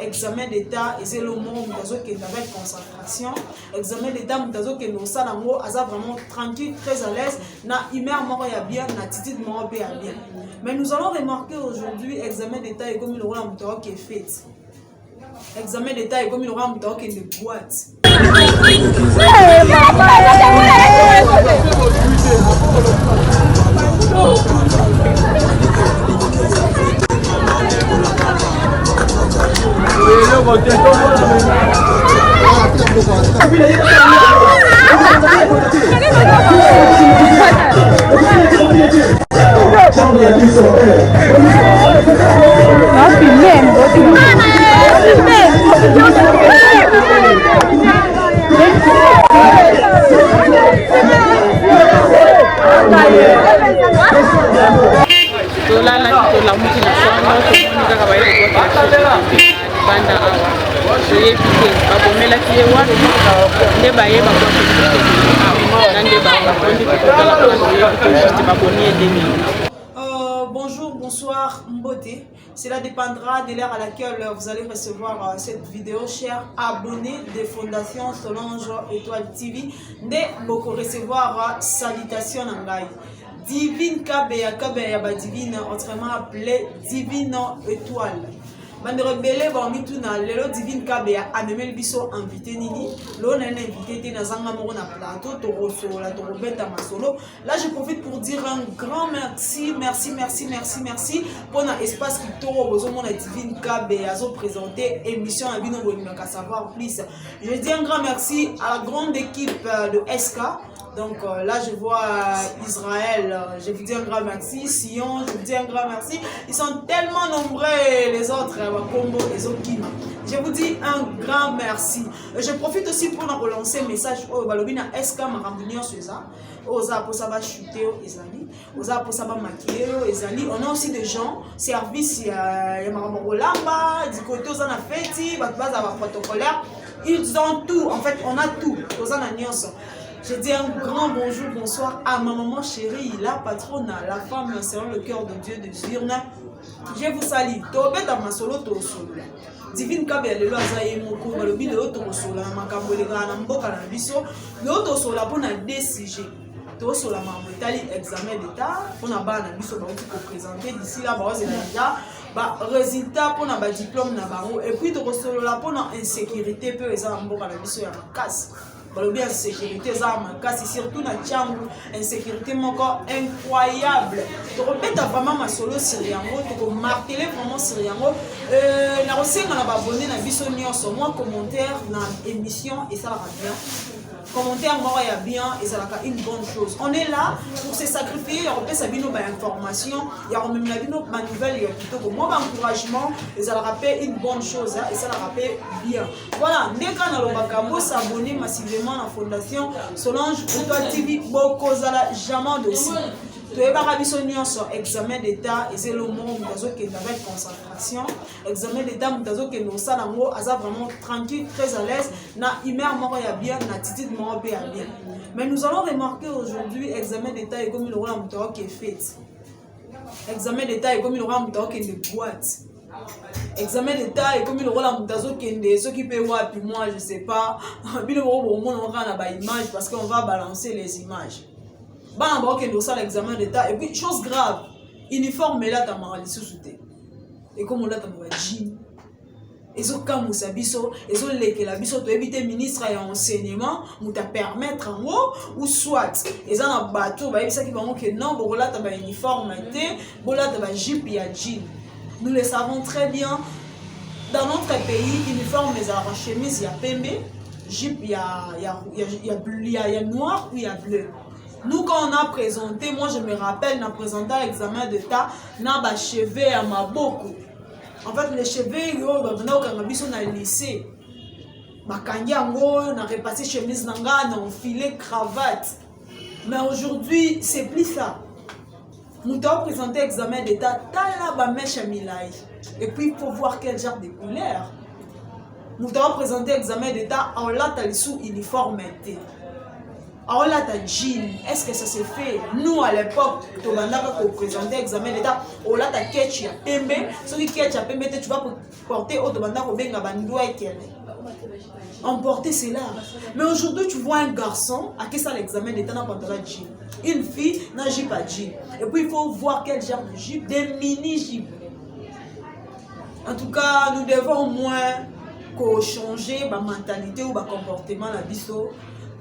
Examen d'état et c'est le monde qui est avec concentration. Examen d'état qui est vraiment tranquille, très à l'aise. Na humeur mort ya bien, na attitude mort bien. Mais nous allons remarquer aujourd'hui examen d'état et comme il aura un qui est fait. Examen d'état et comme il aura un qui est de boîte. Bonjour, bonsoir, Mbote. Cela dépendra de l'heure à laquelle vous allez recevoir cette vidéo, chers abonnés des fondations Solange Étoile TV. Ne beaucoup recevoir salutation en live. Divine Kabeya Divine, autrement appelée Divine Étoile. Bande rebelle bamituna lelo Divine Kabeya a même le biso invité nini l'on a invité na zanga moko na plateau to la to beta masolo. Là je profite pour dire un grand merci pour un espace qui toro besoin mon Divine Kabeya zo présenter émission à bino bonimaka savoir plus. Je dis un grand merci à la grande équipe de SK. Donc là je vois Israël, je vous dis un grand merci, Sion, je vous dis un grand merci. Ils sont tellement nombreux les autres, Combo et Okima. Je vous dis un grand merci. Je profite aussi pour relancer un message au Balobina SK Marambunion sur ça. Oza pour ça va chuter Ezali, Oza pour ça va maquiller Ezali. On a aussi des gens, service il y a Marambulamba, du côté aux ana feti, base à protocolaire. Ils ont tout, en fait on a tout. Aux ana nyonso. Je dis un grand bonjour, bonsoir à ma maman chérie, la patronne, la femme selon le cœur de Dieu de Zurna. Je vous salue. Tobé dans ma solo to solo. Divine Kabeya le loazaye moko balobi le to solo makambo le gana mboka na biso. Le to solo pour na DCG. To solo mambo etali examen d'état pour na bana biso ba ko présenter d'ici là ba déjà ba résultat pour na ba diplôme na bango et puis to solo là pour na insécurité peu eza mboka na biso ya casse. Bien sécurité c'est surtout na tchangu insécurité incroyable. Tu répètes à vraiment ma solo siriango, tu marteler vraiment siriango. Na resenga na abonné na biso nyonso moi commentaire na émission et ça va bien. Commentaire moi ya bien et ça va une bonne chose. On est là pour se sacrifier, il y a sa bino ba information, il y a même la bino ba nouvelle et plutôt moi ba encouragement et ça va rappeler une bonne chose et ça va rappeler bien. Voilà, ndeka na lobaka mo s'abonner massivement à la fondation Solange Étoile TV bokozala jamais dossier. Tu es barabiso nyonso examen d'état et c'est le monde qui est avec concentration. Examen d'état mutazo que nous ça nango aza vraiment tranquille, très à l'aise, na humeur mort ya bien, na attitude mort bien. Mais nous allons remarquer aujourd'hui examen d'état et comme il aura un qui est fait. Examen d'état et comme il aura un qui est de boîte. Examen d'état et comme il aura un mutazo qui est ceux qui peuvent voir puis moi je sais pas. Puis le on aura na ba image parce qu'on va balancer les images. Bah on va ça l'examen d'état et puis chose grave uniforme là ta marali sous-souté et comme on l'a ta jean ezo kamusa biso ezo lekela biso to éviter ministre et enseignement mu ta permettre en haut ou soit eza na bateau ba ebisa ki bango que non bola ta ba uniforme té bola ta ba jupe ya jean. Nous le savons très bien dans notre pays uniforme les en chemise ya pembe jupe ya noir ou ya bleu. Nous, quand on a présenté, moi je me rappelle, on a présenté l'examen d'état, on a des cheveux à ma beaucoup. En fait, les cheveux, on a lycée. On a repassé chemise, on a enfilé cravate. Mais aujourd'hui, c'est plus ça. Nous avons présenté l'examen d'état, et puis il faut voir quel genre de couleur. Nous avons présenté l'examen d'état en là, sous uniformité. alors là, ta jean, est-ce que ça s'est fait? Nous, à l'époque, tu as présenté l'examen d'État. Oh là, ta ketch, il y a pembe. Ce qui ketch, tu vas porter au demandant au benga bandoua et kelle. Emporter, c'est là. Mais aujourd'hui, tu vois un garçon, à qui ça l'examen d'État n'a pas de jean. Une fille n'a pas jean. Et puis, il faut voir quel genre de jupe, des mini-jupes. En tout cas, nous devons au moins changer ma mentalité ou ma comportement, la biseau.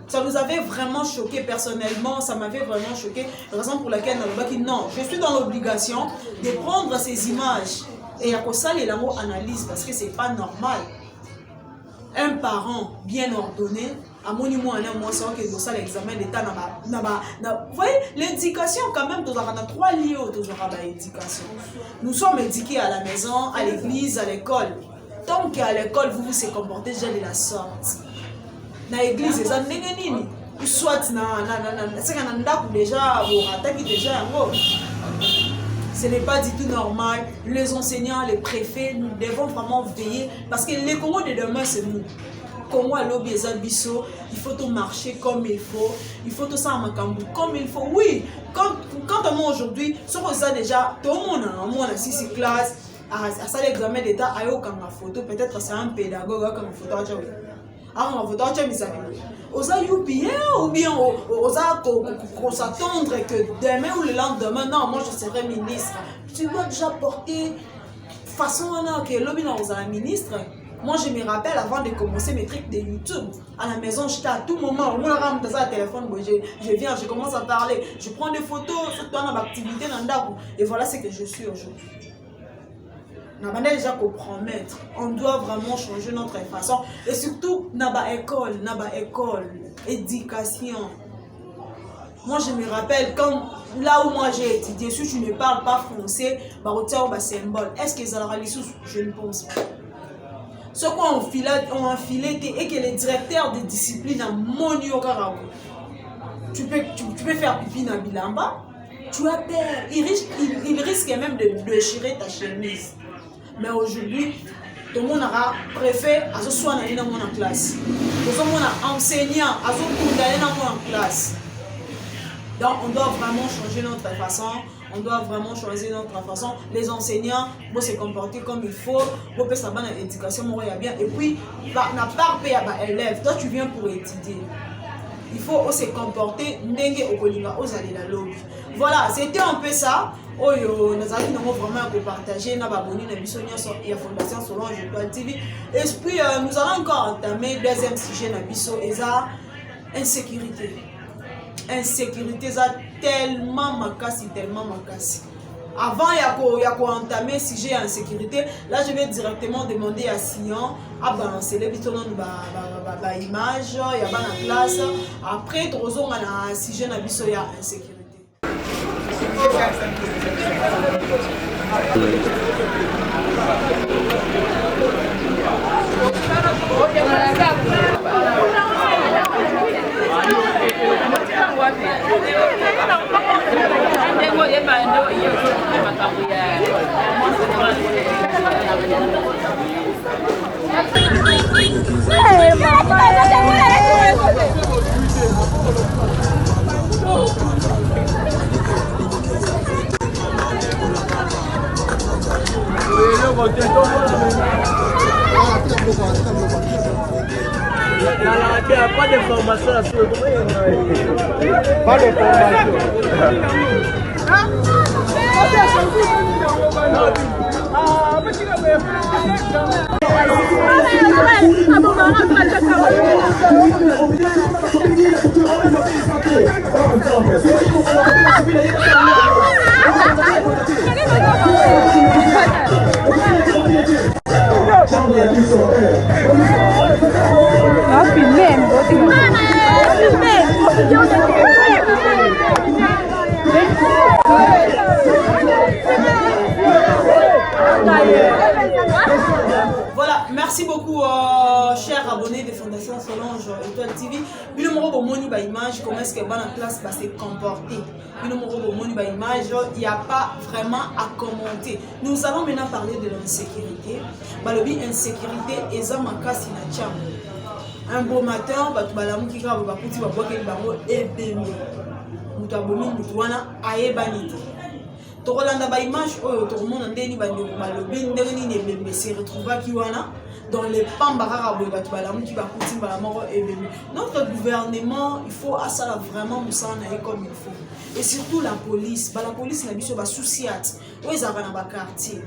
Ça nous avait vraiment choqué personnellement, ça m'avait vraiment choqué. La raison pour laquelle non, je suis dans l'obligation de prendre ces images et à ça les langues analyse parce que c'est pas normal. Un parent bien ordonné, à mon niveau, que ça l'examen d'État vous voyez, l'éducation quand même, on a 3 lieux l'éducation. Nous sommes éduqués à la maison, à l'église, à l'école. Tant qu'à l'école, vous vous comportez déjà de la sorte. Dans l'église, c'est ça, soit ce n'est pas du tout normal. Les enseignants, les préfets, nous devons vraiment veiller parce que les Congo de demain, c'est nous. Congo à l'objet il faut tout marcher comme il faut, il faut tout ça comme il faut. Oui, quand on aujourd'hui, sur ça déjà, tout le monde a 6 classes, à ça l'examen d'État, à aucun photo, peut-être c'est un pédagogue comme photo. Alors, on va ou bien on s'attendre que demain ou le lendemain, non, moi je serai ministre. Tu dois déjà porter façon que l'homme est ministre. Moi je me rappelle avant de commencer mes trucs de YouTube, à la maison, j'étais à tout moment, moi je téléphone, je viens, je commence à parler, je prends des photos, surtout dans l'activité, et voilà ce que je suis aujourd'hui. On a déjà compromettre. On doit vraiment changer notre façon. Et surtout, école, éducation. Moi, je me rappelle, quand là où moi j'ai étudié, si tu ne parles pas français, symbole. Est-ce que ça les sous? Je ne pense pas. Ce qu'on ont enfilé et que les directeurs de discipline à Moniokarao, tu peux faire pipi dans Bilamba, tu as peur. Il risque même de déchirer ta chemise. Mais aujourd'hui, tout le monde a préfet à ce soit dans mon classe. Tout le monde a enseignant à ce condamné dans mon classe. Donc on doit vraiment changer notre façon. On doit vraiment changer notre façon. Les enseignants vont se comporter comme il faut. Vont faire ça dans l'éducation, bien. Et puis, n'a pas payé à élève. Toi, tu viens pour étudier. Il faut se comporter voilà, c'était un peu ça. Nous avons vraiment partager nos abonnés de la Fondation Solange Étoile TV. Et puis nous allons encore entamer le deuxième sujet de Bisso, et ça, insécurité. Insécurité, ça tellement makasi. Avant, il y a entamer le sujet insécurité. Là, je vais directement demander à Sion à balancer les bitons de l'image, il y a la classe. Après, tu as un sujet de Bisso, il y a insécurité. Pas de formation à ce Pas de Voilà, merci beaucoup chers abonnés de Fondation Solange Étoile TV. Il comment est-ce que la classe va se comporter. Il n'y a pas vraiment à commenter. Nous allons maintenant parler de l'insécurité. L'insécurité est un beau matin bato balamuki kaka bakuti babwakeli bango ebembe moto abomi motu wana ayebani te tokolanda baimage oyo tokomona ndeni bandeko balobi ndenge nini ebembe se retrouvaki wana dans les pamba kaka boye bato balamuki bakuti mbala moko ebembe. Notre gouvernement il faut asala vraiment mosala na ye comme il faut, et surtout la police na biso basouci ati oyo ezalaka na baquartier.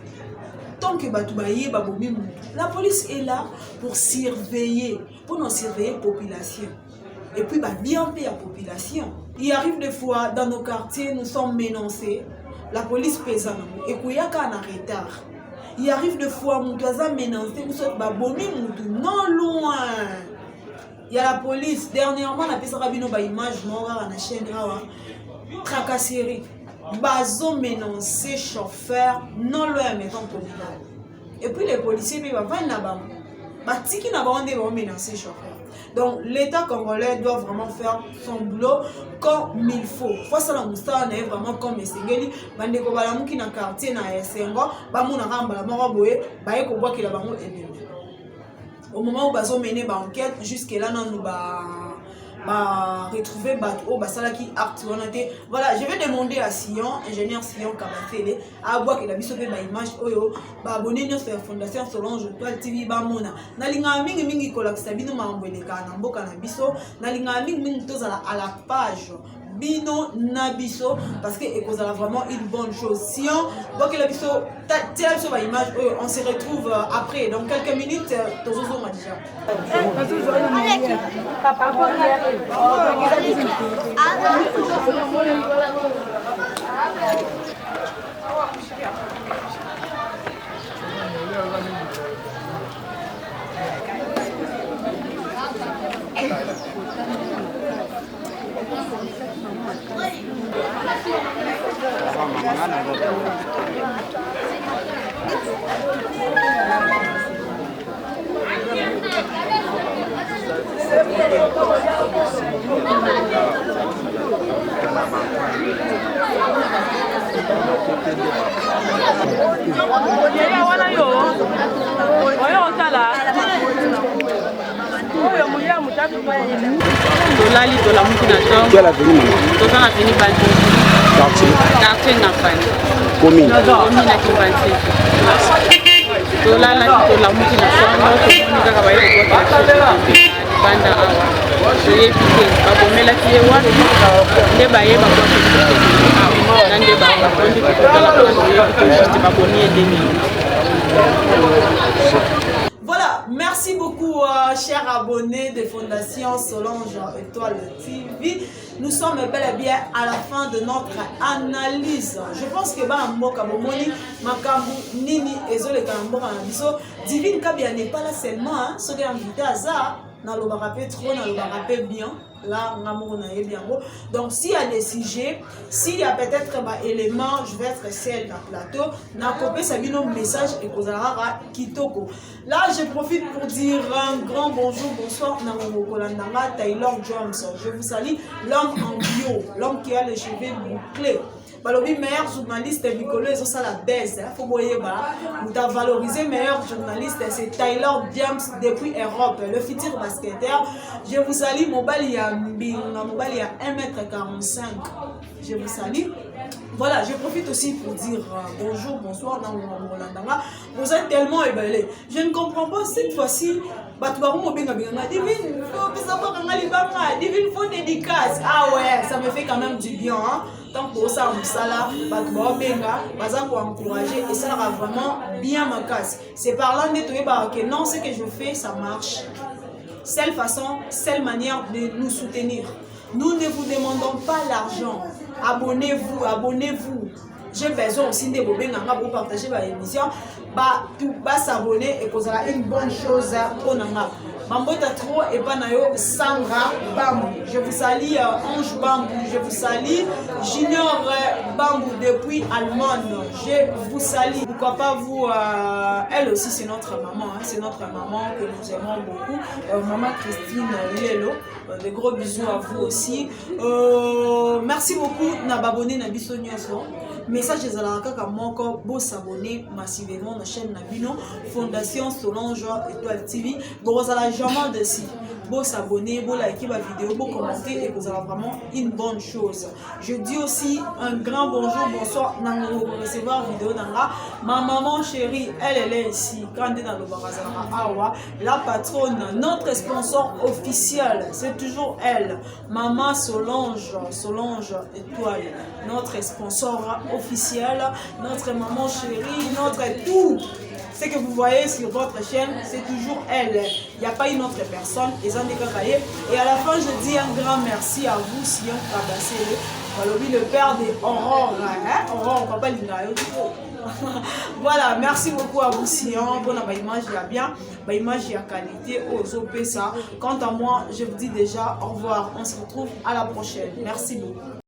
Tant que la police est là pour surveiller, pour nous surveiller la population. Et puis bien payer la population. Il arrive des fois dans nos quartiers, nous sommes menacés. La police pèse et puis il y a un retard. Il arrive des fois, nous sommes menacés, nous sommes non loin. Il y a la police. Dernièrement, on a fait ça une image, on a une chaîne, tracasserie. Bazo menacer chauffeur non loin maison communale. Et puis les policiers ils vont là-bas. Batiki n'a pas vont menacer chauffeur. Donc l'État congolais doit vraiment faire son boulot comme il faut. Faut ça la moussa est vraiment comme Esengeli. Bande ko balamu ki na quartier na Esengo, ba mu na ramba la moko boye, ba ye ko bois ki la bango ebele. Au moment où bazo mener ba enquête jusqu'à là non retrouver bateau basalaki acte. Voilà, je vais demander à Sion, ingénieur Sion Kabatele, à voir qu'il a vu ba image oyo ba abonné sur la fondation Solange Étoile TV ba mona na linga mingi kolakisa bino mambeleka na mboka na biso na linga mingi tozala à la page Bino Nabiso parce que c'est vraiment une bonne chose. Si on voit que la biso sur la image, on se retrouve après. Dans quelques minutes, toujours déjà. Dolali dola mukina to. Quelle avenue maman? Toza na veni bantu. Quartier na fani. Commune. Commune na Kibansi. Dolala dola mukina to. Toza kaka baye ko kwa banda awa. Oye pike babomela kiye wa. Nde baye ba ko. Nande ba ko ndi ko tala ko juste baboni edemi. Voilà, merci beaucoup chers abonnés de Fondation Solange Étoile TV. Nous sommes bel et bien à la fin de notre analyse. Je pense que Mboka Bomoni, Makambu, Nini, Ezole Kamboka Nabiso, Divine Kabia n'est pas là seulement, ce qui est invité à ça, dans le barapé trop, dans le barapé bien. Là, on a bien beau. Donc, s'il y a des sujets, s'il y a peut-être un élément, je vais être seul dans le plateau, n'a copié ça vient un message et qu'on a kitoko. Là, je profite pour dire un grand bonjour, bonsoir, Namokolandanga, Taylor Jones. Je vous salue, l'homme en bio, l'homme qui a les cheveux bouclés. Balobi meilleur journaliste Nicolo et ça la baisse. Faut voyer nous avons valorisé meilleur journaliste, c'est Taylor James depuis Europe, le futur basketteur. Je vous salue, mon bal il y a 1m45. Je vous salue. Voilà, je profite aussi pour dire bonjour, bonsoir dans mon Rolandanga. Vous êtes tellement éballés. Je ne comprends pas cette fois-ci. Divine, faut dédicace. Ah ouais, ça me fait quand même du bien. Hein? Tant que ça, ça là, pour encourager et ça va vraiment bien ma casse. C'est par là que non, ce que je fais, ça marche. Seule façon, seule manière de nous soutenir. Nous ne vous demandons pas l'argent. Abonnez-vous, abonnez-vous. J'ai besoin aussi de vous partager ma émission. Tout s'abonner et que une bonne chose pour nous. Mambota trop et Panayo Sandra Bambou. Je vous salue Ange Bambou. Je vous salue Junior Bambou depuis Allemagne. Je vous salue. Pourquoi pas vous, elle aussi c'est notre maman. Hein. C'est notre maman que nous aimons beaucoup. Maman Christine Lelo. De gros bisous à vous aussi. Merci beaucoup Nababone Nabiso Nyonso. message ezalaka kaka moko bo s'abonner massivement na chaîne Nabino Fondation Solange Étoile TV bozala jamais dessus bo s'abonner bo liker ma vidéo bo commenter et vous avez vraiment une bonne chose. Je dis aussi un grand bonjour bonsoir nango recevoir vidéo nanga ma maman chérie elle est ici quand dans le barazana awa la patronne notre sponsor officiel c'est toujours elle maman Solange Étoile notre sponsor officiel notre maman chérie notre tout. Ce que vous voyez sur votre chaîne, c'est toujours elle. Il n'y a pas une autre personne. Et à la fin, je dis un grand merci à vous, Sion Kabassé, le père de Aurore. Aurore, papa Linayo. Voilà, merci beaucoup à vous, Sion. Bonne image, il y a bien. Image, il y a qualité. Aux OP, ça. Quant à moi, je vous dis déjà au revoir. On se retrouve à la prochaine. Merci beaucoup.